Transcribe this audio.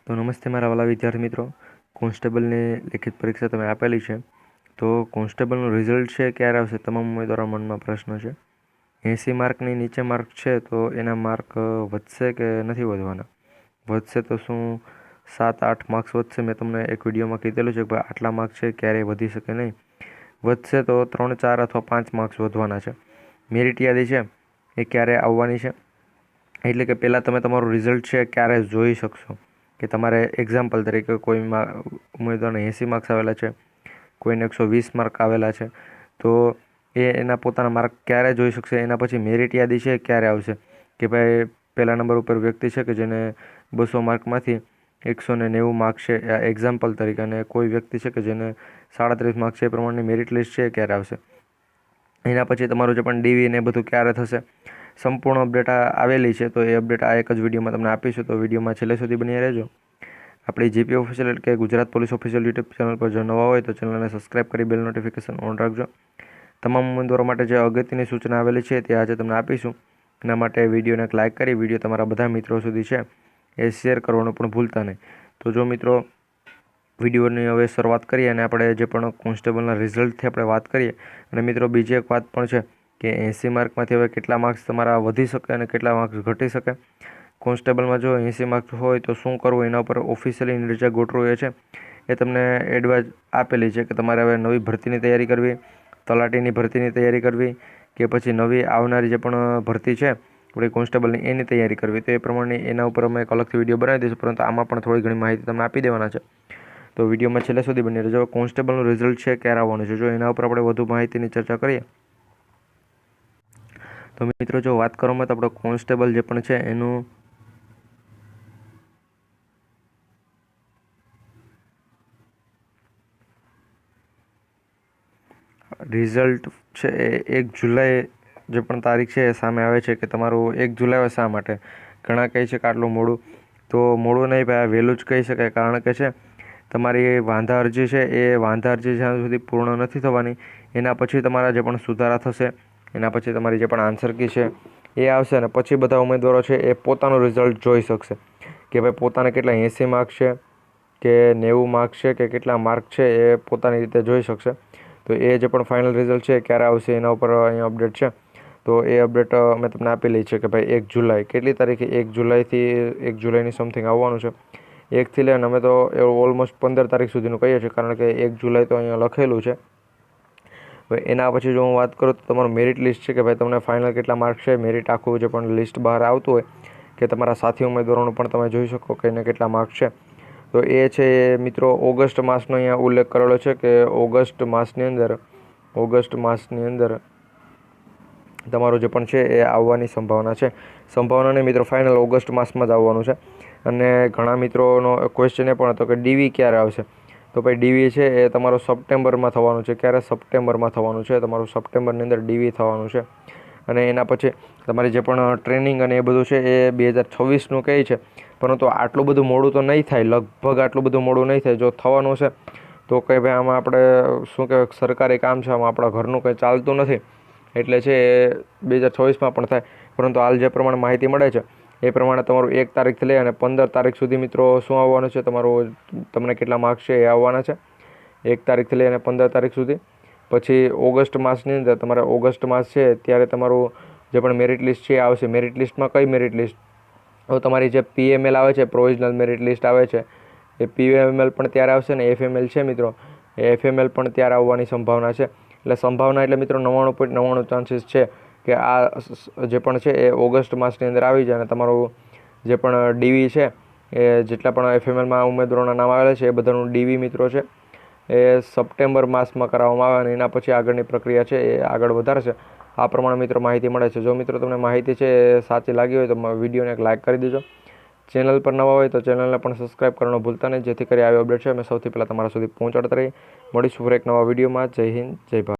તો નમસ્તે મારા વાલા વિદ્યાર્થી મિત્રો, કોન્સ્ટેબલની લેખિત પરીક્ષા તમે આપેલી છે. તો કોન્સ્ટેબલનું રિઝલ્ટ છે ક્યારે આવશે, તમામ ઉમેદવારો મનમાં પ્રશ્ન છે. 80 માર્કની નીચે માર્ક છે તો એના માર્ક વધશે કે નથી વધવાના? વધશે તો શું 7-8 માર્ક્સ વધશે? મેં તમને એક વિડીયોમાં કીધેલું છે કે ભાઈ આટલા માર્ક છે, ક્યારેય વધી શકે નહીં. વધશે તો 3-4 અથવા 5 માર્ક્સ વધવાના છે. મેરિટ યાદી છે એ ક્યારે આવવાની છે, એટલે કે પહેલાં તમે તમારું રિઝલ્ટ છે ક્યારે જોઈ શકશો. કે તમારે એક્ઝામ્પલ તરીકે કોઈ ઉમેદવારને 80 માર્ક્સ આવેલા છે, કોઈને 120 માર્ક આવેલા છે, તો એના પોતાના માર્ક ક્યારે જોઈ શકશે? એના પછી મેરિટ યાદી છે ક્યારે આવશે, કે ભાઈ પહેલા નંબર ઉપર વ્યક્તિ છે કે જેને 200 માર્કમાંથી 190 માર્ક છે, એક્ઝામ્પલ તરીકે, અને કોઈ વ્યક્તિ છે કે જેને 37 માર્ક છે, એ પ્રમાણેની મેરિટ લિસ્ટ છે ક્યારે આવશે. એના પછી તમારું જે પણ ડીવી ને બધું ક્યારે થશે, સંપૂર્ણ અપડેટ આવેલી છે. તો એ અપડેટ આ એક જ વિડીયોમાં તમને આપીશું, તો વિડીયોમાં છેલ્લે સુધી બની રહેજો. આપણી જીપી ઓફિશિયલ એટલે કે Gujarat police official YouTube channel પર જો નવા હોય તો ચેનલને સબસ્ક્રાઈબ કરી બેલ નોટિફિકેશન ઓન રાખજો. તમામ ઉમેદવારો માટે જે અગત્યની સૂચના આવેલી છે તે આજે તમને આપીશું. એના માટે વિડીયોને એક લાઇક કરી વિડીયો તમારા બધા મિત્રો સુધી છે એ શેર કરવાનું પણ ભૂલતા નહીં. તો જો મિત્રો, વિડીયોની હવે શરૂઆત કરીએ અને આપણે જે પણ કોન્સ્ટેબલના રિઝલ્ટથી આપણે વાત કરીએ. અને મિત્રો, બીજી એક વાત પણ છે કે 80 માર્કમાંથી હવે કેટલા માર્ક્સ તમારા વધી શકે અને કેટલા માર્ક્સ ઘટી શકે. કોન્સ્ટેબલમાં જો 80 માર્ક્સ હોય તો શું કરવું, એના ઉપર ઓફિશિયલી નિર્જા ગોઠવું છે એ તમને એડવાઇસ આપેલી છે કે તમારે હવે નવી ભરતીની તૈયારી કરવી, તલાટીની ભરતીની તૈયારી કરવી, કે પછી નવી આવનારી જે પણ ભરતી છે આપણી કોન્સ્ટેબલની એની તૈયારી કરવી. તો એ પ્રમાણે એના ઉપર અમે એક અલગથી વિડીયો બનાવી દઈશું, પરંતુ આમાં પણ થોડી ઘણી માહિતી તમને આપી દેવાના છે. તો વિડીયોમાં છેલ્લે સુધી બની રહેજો. કોન્સ્ટેબલનું રિઝલ્ટ છે ક્યારે આવવાનું છે, જો એના ઉપર આપણે વધુ માહિતીની ચર્ચા કરીએ તો મિત્રો, જો વાત કરવામાં તો આપણો કોન્સ્ટેબલ જે પણ છે એનું રિઝલ્ટ છે એ 1 જુલાઈ જે પણ તારીખ છે એ સામે આવે છે. કે તમારું 1 જુલાઈ શા માટે? ઘણા કહે છે કે આટલું મોડું, તો મોડું નહીં ભાઈ, આ વહેલું જ કહી શકાય. કારણ કે છે તમારી વાંધા અરજી છે એ વાંધા અરજી જ્યાં સુધી પૂર્ણ નથી થવાની એના પછી તમારા જે પણ સુધારા થશે, એના પછી તમારી જે પણ આન્સર કી છે એ આવશે, અને પછી બધા ઉમેદવારો છે એ પોતાનું રિઝલ્ટ જોઈ શકશે કે ભાઈ પોતાને કેટલા 80 માર્ક છે કે 90 માર્ક છે કે કેટલા માર્ક છે, એ પોતાની રીતે જોઈ શકશે. તો એ જે પણ ફાઇનલ રિઝલ્ટ છે ક્યારે આવશે એના ઉપર અહીંયા અપડેટ છે. તો એ અપડેટ મેં તમને આપેલી છે કે ભાઈ 1 જુલાઈ, કેટલી તારીખે 1 જુલાઈથી 1 જુલાઈની સમથિંગ આવવાનું છે. 1થી લઈને અમે તો ઓલમોસ્ટ 15 તારીખ સુધીનું કહીએ છીએ, કારણ કે 1 જુલાઈ તો અહીંયા લખેલું છે. હવે એના પછી જો હું વાત કરું તો તમારું મેરિટ લિસ્ટ છે કે ભાઈ તમને ફાઇનલ કેટલા માર્ક છે, મેરિટ આખું જે પણ લિસ્ટ બહાર આવતું હોય કે તમારા સાથી ઉમેદવારોનું પણ તમે જોઈ શકો કે એને કેટલા માર્ક છે. તો એ છે મિત્રો ઓગસ્ટ માસનો અહીંયા ઉલ્લેખ કરેલો છે કે ઓગસ્ટ માસની અંદર તમારું જે પણ છે એ આવવાની સંભાવના છે. સંભાવના નહીં મિત્રો, ફાઇનલ ઓગસ્ટ માસમાં જ આવવાનું છે. અને ઘણા મિત્રોનો ક્વેશ્ચન એ પણ હતો કે ડીવી ક્યારે આવશે. તો ભાઈ ડીવી છે એ તમારું સપ્ટેમ્બરમાં થવાનું છે. ક્યારે? સપ્ટેમ્બરમાં થવાનું છે. તમારું સપ્ટેમ્બરની અંદર ડીવી થવાનું છે. અને એના પછી તમારી જે પણ ટ્રેનિંગ અને એ બધું છે એ 2026નું કહે છે, પરંતુ આટલું બધું મોડું તો નહીં થાય. લગભગ આટલું બધું મોડું નહીં થાય. જો થવાનું છે તો કંઈ ભાઈ આમાં આપણે શું કહેવાય, સરકારી કામ છે, આમાં આપણા ઘરનું કંઈ ચાલતું નથી, એટલે છે એ 2026માં પણ થાય. પરંતુ હાલ જે પ્રમાણે માહિતી મળે છે એ પ્રમાણે તમારું 1 તારીખથી લઈ અને 15 તારીખ સુધી મિત્રો શું આવવાનું છે, તમારું તમને કેટલા માર્ક્સ છે એ આવવાના છે 1 તારીખથી લઈ અને 15 તારીખ સુધી. પછી ઓગસ્ટ માસની અંદર તમારે ઓગસ્ટ માસ છે ત્યારે તમારું જે પણ મેરિટ લિસ્ટ છે એ આવશે. મેરિટ લિસ્ટમાં કઈ મેરિટ લિસ્ટ? તો તમારી જે પીએમએલ આવે છે, પ્રોવિઝનલ મેરિટ લિસ્ટ આવે છે, એ પીએમએલ પણ ત્યારે આવશે. ને એફએમએલ છે મિત્રો, એ એફએમએલ પણ ત્યારે આવવાની સંભાવના છે. એટલે સંભાવના એટલે મિત્રો 99.99 ચાન્સીસ છે કે આ જે પણ છે એ ઓગસ્ટ માસની અંદર આવી જાય. અને તમારું જે પણ ડીવી છે એ જેટલા પણ એફએમએલમાં ઉમેદવારોના નામ આવેલા છે એ બધાનું ડીવી મિત્રો છે એ સપ્ટેમ્બર માસમાં કરાવવામાં આવે અને એના પછી આગળની પ્રક્રિયા છે એ આગળ વધારશે. આ પ્રમાણે મિત્રો માહિતી મળે છે. જો મિત્રો તમને માહિતી છે એ સાચી લાગી હોય તો વિડીયોને એક લાઇક કરી દેજો. ચેનલ પર નવા હોય તો ચેનલને પણ સબસ્ક્રાઈબ કરવાનું ભૂલતા નહીં, જેથી કરી આવી અપડેટ છે અમે સૌથી પહેલાં તમારા સુધી પહોંચાડતા રહીએ. મળીશું ફરી એક નવા વિડીયોમાં. જય હિન્દ, જય ભારત.